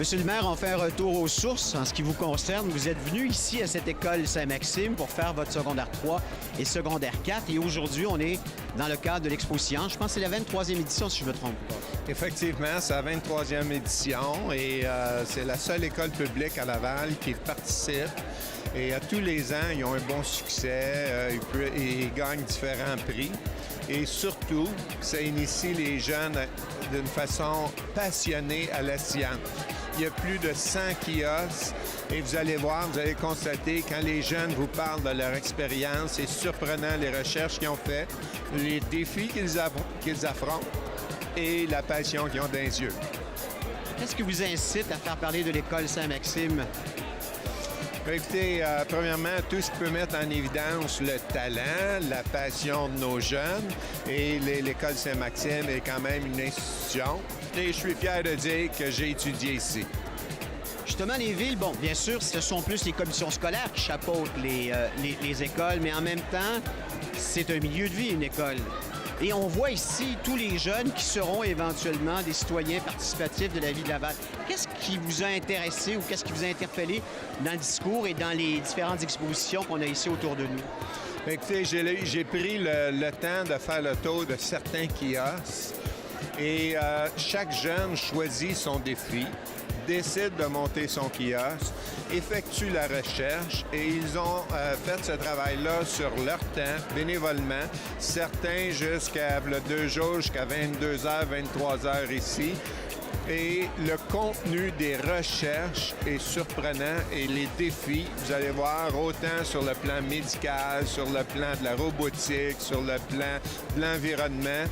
Monsieur le maire, on fait un retour aux sources en ce qui vous concerne. Vous êtes venu ici à cette école Saint-Maxime pour faire votre secondaire 3 et secondaire 4. Et aujourd'hui, on est dans le cadre de l'Expo Science. Je pense que c'est la 23e édition, si je me trompe pas. Effectivement, c'est la 23e édition et c'est la seule école publique à Laval qui participe. Et à tous les ans, ils ont un bon succès, ils gagnent différents prix. Et surtout, ça initie les jeunes d'une façon passionnée à la science. Il y a plus de 100 kiosques et vous allez voir, vous allez constater, quand les jeunes vous parlent de leur expérience, c'est surprenant les recherches qu'ils ont faites, les défis qu'ils affrontent et la passion qu'ils ont dans les yeux. Qu'est-ce qui vous incite à faire parler de l'école Saint-Maxime? Écoutez, premièrement, tout ce qui peut mettre en évidence le talent, la passion de nos jeunes. Et l'école Saint-Maxime est quand même une institution. Et je suis fier de dire que j'ai étudié ici. Justement, les villes, bon, bien sûr, ce sont plus les commissions scolaires qui chapeautent les écoles, mais en même temps, c'est un milieu de vie, une école. Et on voit ici tous les jeunes qui seront éventuellement des citoyens participatifs de la vie de Laval. Qu'est-ce qui vous a intéressé ou qu'est-ce qui vous a interpellé dans le discours et dans les différentes expositions qu'on a ici autour de nous? Écoutez, j'ai pris le temps de faire le tour de certains kiosques et chaque jeune choisit son défi, décide de monter son kiosque, effectue la recherche et ils ont fait ce travail-là sur leur temps, bénévolement. Certains jusqu'à 2 jours, jusqu'à 22h, 23h ici. Et le contenu des recherches est surprenant et les défis, vous allez voir, autant sur le plan médical, sur le plan de la robotique, sur le plan de l'environnement,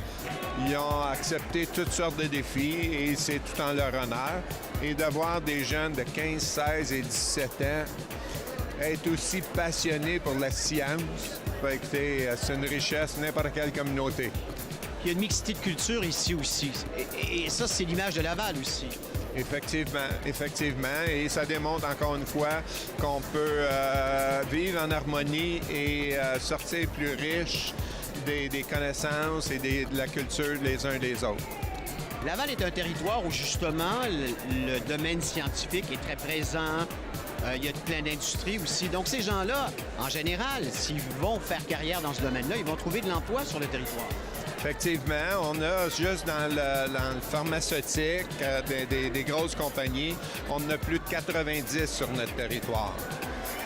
ils ont accepté toutes sortes de défis et c'est tout en leur honneur. Et de voir des jeunes de 15, 16 et 17 ans être aussi passionnés pour la science, écoutez, c'est une richesse n'importe quelle communauté. Il y a une mixité de culture ici aussi. Et ça, c'est l'image de Laval aussi. Effectivement. Et ça démontre encore une fois qu'on peut vivre en harmonie et sortir plus riche des connaissances et de la culture les uns des autres. Laval est un territoire où, justement, le domaine scientifique est très présent. Il y a plein d'industries aussi. Donc, ces gens-là, en général, s'ils vont faire carrière dans ce domaine-là, ils vont trouver de l'emploi sur le territoire. Effectivement, on a juste dans le pharmaceutique, des grosses compagnies, on en a plus de 90 sur notre territoire.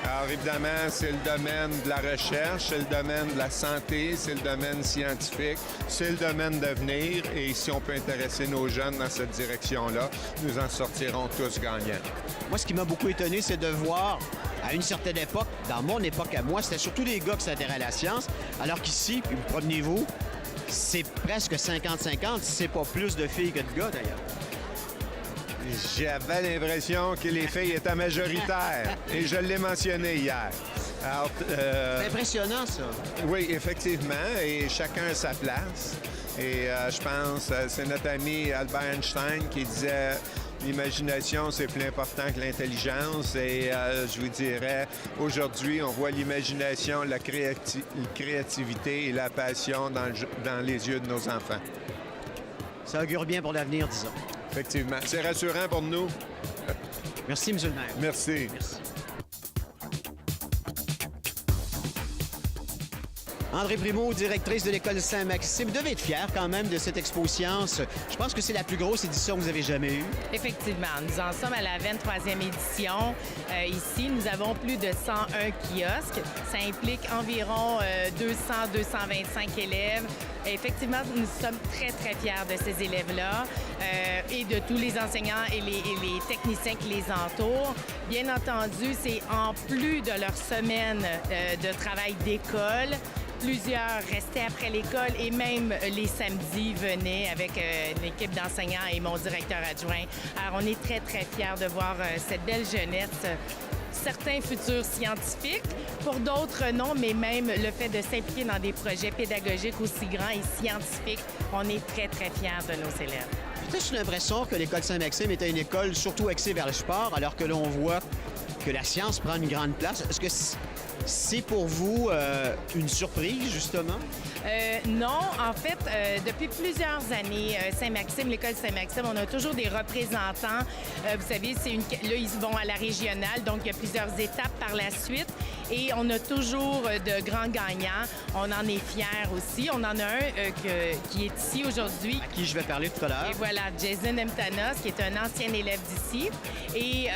Alors évidemment, c'est le domaine de la recherche, c'est le domaine de la santé, c'est le domaine scientifique, c'est le domaine d'avenir et si on peut intéresser nos jeunes dans cette direction-là, nous en sortirons tous gagnants. Moi, ce qui m'a beaucoup étonné, c'est de voir, à une certaine époque, dans mon époque à moi, c'était surtout des gars qui s'intéressaient à la science, alors qu'ici, puis promenez-vous, c'est presque 50-50, si c'est pas plus de filles que de gars, d'ailleurs. J'avais l'impression que les filles étaient majoritaires et je l'ai mentionné hier. Alors, c'est impressionnant, ça. Oui, effectivement, et chacun a sa place. Et je pense, c'est notre ami Albert Einstein qui disait l'imagination, c'est plus important que l'intelligence. Et je vous dirais, aujourd'hui, on voit l'imagination, la créativité et la passion dans les yeux de nos enfants. Ça augure bien pour l'avenir, disons. Effectivement. C'est rassurant pour nous. Merci, M. le maire. Merci. Merci. André Primeau, directrice de l'École Saint-Maxime. Vous devez être fière quand même de cette Expo Science. Je pense que c'est la plus grosse édition que vous avez jamais eue. Effectivement. Nous en sommes à la 23e édition. Ici, nous avons plus de 101 kiosques. Ça implique environ 200-225 élèves. Effectivement, nous sommes très, très fiers de ces élèves-là et de tous les enseignants et les techniciens qui les entourent. Bien entendu, c'est en plus de leur semaine de travail d'école. Plusieurs restaient après l'école et même les samedis venaient avec une équipe d'enseignants et mon directeur adjoint. Alors, on est très, très fiers de voir cette belle jeunesse. Certains futurs scientifiques, pour d'autres non, mais même le fait de s'impliquer dans des projets pédagogiques aussi grands et scientifiques, on est très, très fiers de nos élèves. J'ai l'impression que l'École Saint-Maxime était une école surtout axée vers le sport, alors que l'on voit que la science prend une grande place. Est-ce que c'est pour vous une surprise, justement? Non, en fait, depuis plusieurs années, Saint-Maxime, l'école Saint-Maxime, on a toujours des représentants. Vous savez, là, ils vont à la régionale, donc il y a plusieurs étapes par la suite. Et on a toujours de grands gagnants. On en est fiers aussi. On en a un qui est ici aujourd'hui. À qui je vais parler tout à l'heure. Et voilà, Jason Mtanos, qui est un ancien élève d'ici. Et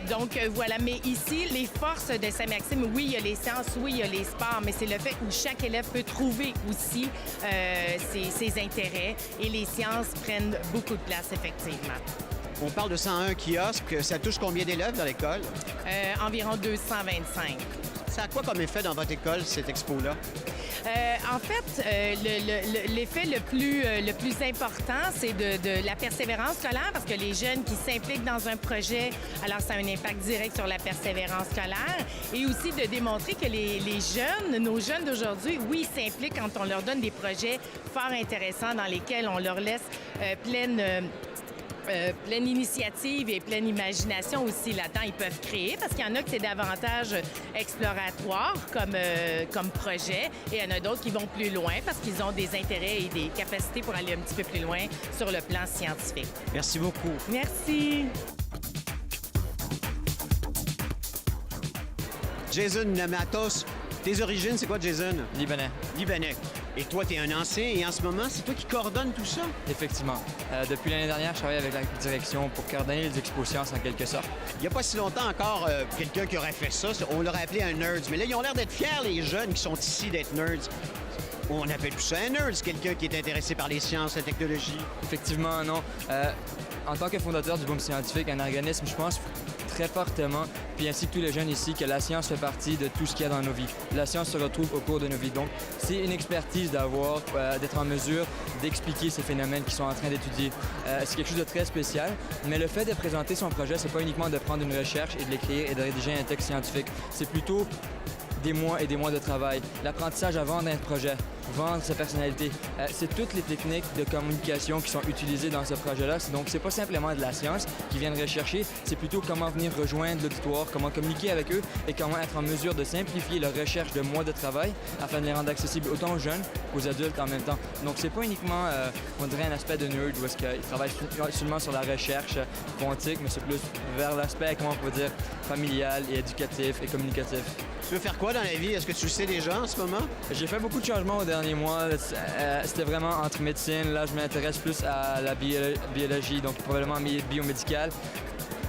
donc, voilà. Mais ici, les forces de Saint-Maxime, oui, il y a les sciences, oui, il y a les sports, mais c'est le fait où chaque élève peut trouver aussi ses intérêts. Et les sciences prennent beaucoup de place, effectivement. On parle de 101 kiosques. Ça touche combien d'élèves dans l'école? Environ 225. Ça a quoi comme effet dans votre école, cette expo-là? En fait, l'effet le plus important, c'est de la persévérance scolaire, parce que les jeunes qui s'impliquent dans un projet, alors ça a un impact direct sur la persévérance scolaire, et aussi de démontrer que les jeunes, nos jeunes d'aujourd'hui, oui, ils s'impliquent quand on leur donne des projets fort intéressants dans lesquels on leur laisse pleine initiative et pleine imagination aussi là-dedans. Ils peuvent créer parce qu'il y en a que c'est davantage exploratoire comme projet et il y en a d'autres qui vont plus loin parce qu'ils ont des intérêts et des capacités pour aller un petit peu plus loin sur le plan scientifique. Merci beaucoup. Merci. Jason Matos, tes origines, c'est quoi, Jason? Libanais. Libanais. Et toi, tu es un ancien et en ce moment, c'est toi qui coordonne tout ça? Effectivement. Depuis l'année dernière, je travaille avec la direction pour coordonner les expos sciences en quelque sorte. Il n'y a pas si longtemps encore, quelqu'un qui aurait fait ça, on l'aurait appelé un nerd. Mais là, ils ont l'air d'être fiers, les jeunes qui sont ici, d'être nerds. On n'appelle plus ça un nerd, c'est quelqu'un qui est intéressé par les sciences, la technologie. Effectivement, non. En tant que fondateur du Boom Scientifique, un organisme, je pense très fortement, puis ainsi que tous les jeunes ici, que la science fait partie de tout ce qu'il y a dans nos vies. La science se retrouve au cours de nos vies. Donc, c'est une expertise d'être en mesure d'expliquer ces phénomènes qui sont en train d'étudier. C'est quelque chose de très spécial, mais le fait de présenter son projet, c'est pas uniquement de prendre une recherche et de l'écrire et de rédiger un texte scientifique. C'est plutôt des mois et des mois de travail. L'apprentissage à vendre un projet, vendre sa personnalité. C'est toutes les techniques de communication qui sont utilisées dans ce projet-là. Donc, c'est pas simplement de la science qu'ils viennent rechercher, c'est plutôt comment venir rejoindre l'auditoire, comment communiquer avec eux et comment être en mesure de simplifier leur recherche de mois de travail afin de les rendre accessibles autant aux jeunes qu'aux adultes en même temps. Donc, c'est pas uniquement, on dirait, un aspect de nerd où est-ce qu'ils travaillent seulement sur la recherche quantique, mais c'est plus vers l'aspect, comment on peut dire, familial et éducatif et communicatif. Tu veux faire quoi dans la vie? Est-ce que tu le sais déjà en ce moment? J'ai fait beaucoup de changements aux derniers mois. C'était vraiment entre médecine. Là, je m'intéresse plus à la biologie, donc probablement biomédicale.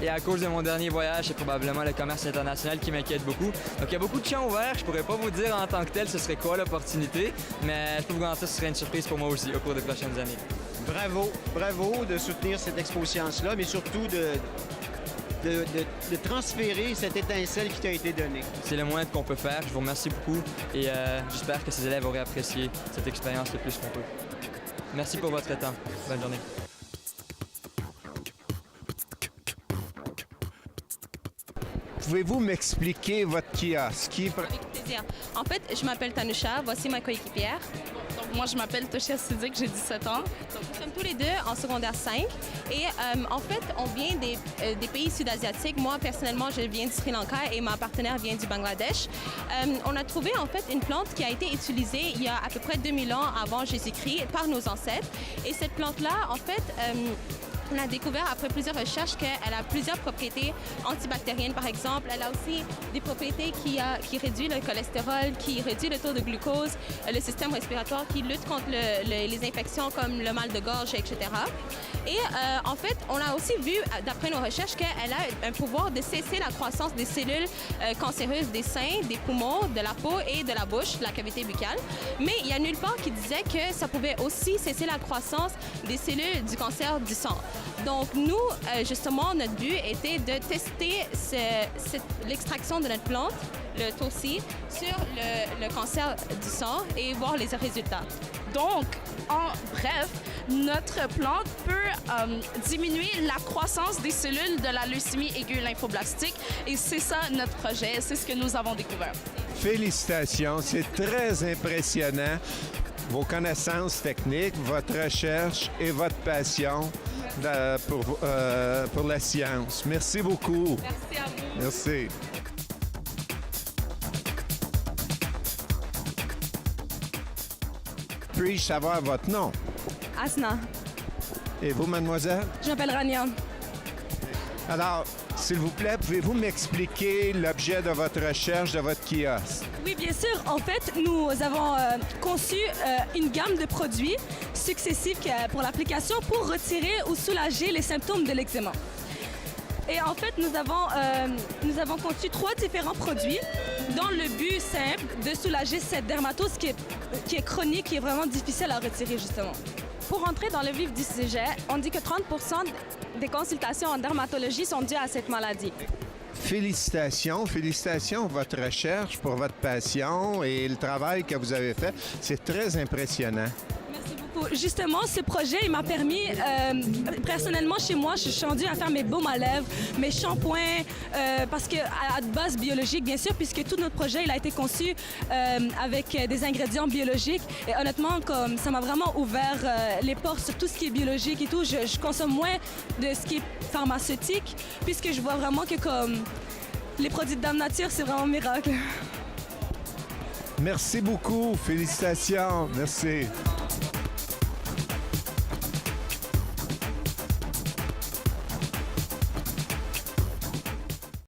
Et à cause de mon dernier voyage, c'est probablement le commerce international qui m'inquiète beaucoup. Donc, il y a beaucoup de champs ouverts. Je pourrais pas vous dire en tant que tel ce serait quoi l'opportunité, mais je peux vous garantir que ce serait une surprise pour moi aussi au cours des prochaines années. Bravo de soutenir cette expo science-là, mais surtout de transférer cette étincelle qui t'a été donnée. C'est le moins qu'on peut faire. Je vous remercie beaucoup et j'espère que ces élèves auraient apprécié cette expérience le plus qu'on peut. Merci pour votre temps. Bonne journée. Pouvez-vous m'expliquer votre kiosque? Avec plaisir. En fait, je m'appelle Tanusha, voici ma coéquipière. Donc, moi, je m'appelle Toshia Sidik, j'ai 17 ans. Donc, nous sommes tous les deux en secondaire 5. Et en fait, on vient des pays sud-asiatiques. Moi, personnellement, je viens du Sri Lanka et ma partenaire vient du Bangladesh. On a trouvé, en fait, une plante qui a été utilisée il y a à peu près 2000 ans avant Jésus-Christ par nos ancêtres. Et cette plante-là, en fait, on a découvert après plusieurs recherches qu'elle a plusieurs propriétés antibactériennes, par exemple. Elle a aussi des propriétés qui réduisent le cholestérol, qui réduisent le taux de glucose, le système respiratoire, qui lutte contre les infections comme le mal de gorge, etc. Et en fait, on a aussi vu, d'après nos recherches, qu'elle a un pouvoir de cesser la croissance des cellules cancéreuses des seins, des poumons, de la peau et de la bouche, de la cavité buccale. Mais il y a nulle part qui disait que ça pouvait aussi cesser la croissance des cellules du cancer du sang. Donc, nous, justement, notre but était de tester l'extraction de notre plante, le Tossi, sur le cancer du sang et voir les résultats. Donc, en bref, notre plante peut diminuer la croissance des cellules de la leucémie aiguë lymphoblastique et c'est ça notre projet, c'est ce que nous avons découvert. Félicitations, c'est très impressionnant. Vos connaissances techniques, votre recherche et votre passion. pour la science. Merci beaucoup. Merci à vous. Merci. Puis-je savoir votre nom? Asna. Et vous, mademoiselle? Je m'appelle Rania. Alors, s'il vous plaît, pouvez-vous m'expliquer l'objet de votre recherche, de votre kiosque? Oui, bien sûr. En fait, nous avons conçu une gamme de produits successifs pour l'application pour retirer ou soulager les symptômes de l'eczéma. Et en fait, nous avons conçu 3 différents produits dans le but simple de soulager cette dermatose qui est chronique, qui est vraiment difficile à retirer, justement. Pour entrer dans le vif du sujet, on dit que 30 des consultations en dermatologie sont dues à cette maladie. Félicitations pour votre recherche, pour votre passion et le travail que vous avez fait. C'est très impressionnant. Merci beaucoup. Justement, ce projet, il m'a permis, personnellement, chez moi, je suis rendue à faire mes baumes à lèvres, mes shampoings, parce que à base biologique, bien sûr, puisque tout notre projet, il a été conçu avec des ingrédients biologiques. Et honnêtement, comme ça m'a vraiment ouvert les portes sur tout ce qui est biologique et tout. Je consomme moins de ce qui est pharmaceutique, puisque je vois vraiment que comme les produits de Dame Nature, c'est vraiment un miracle. Merci beaucoup. Félicitations. Merci.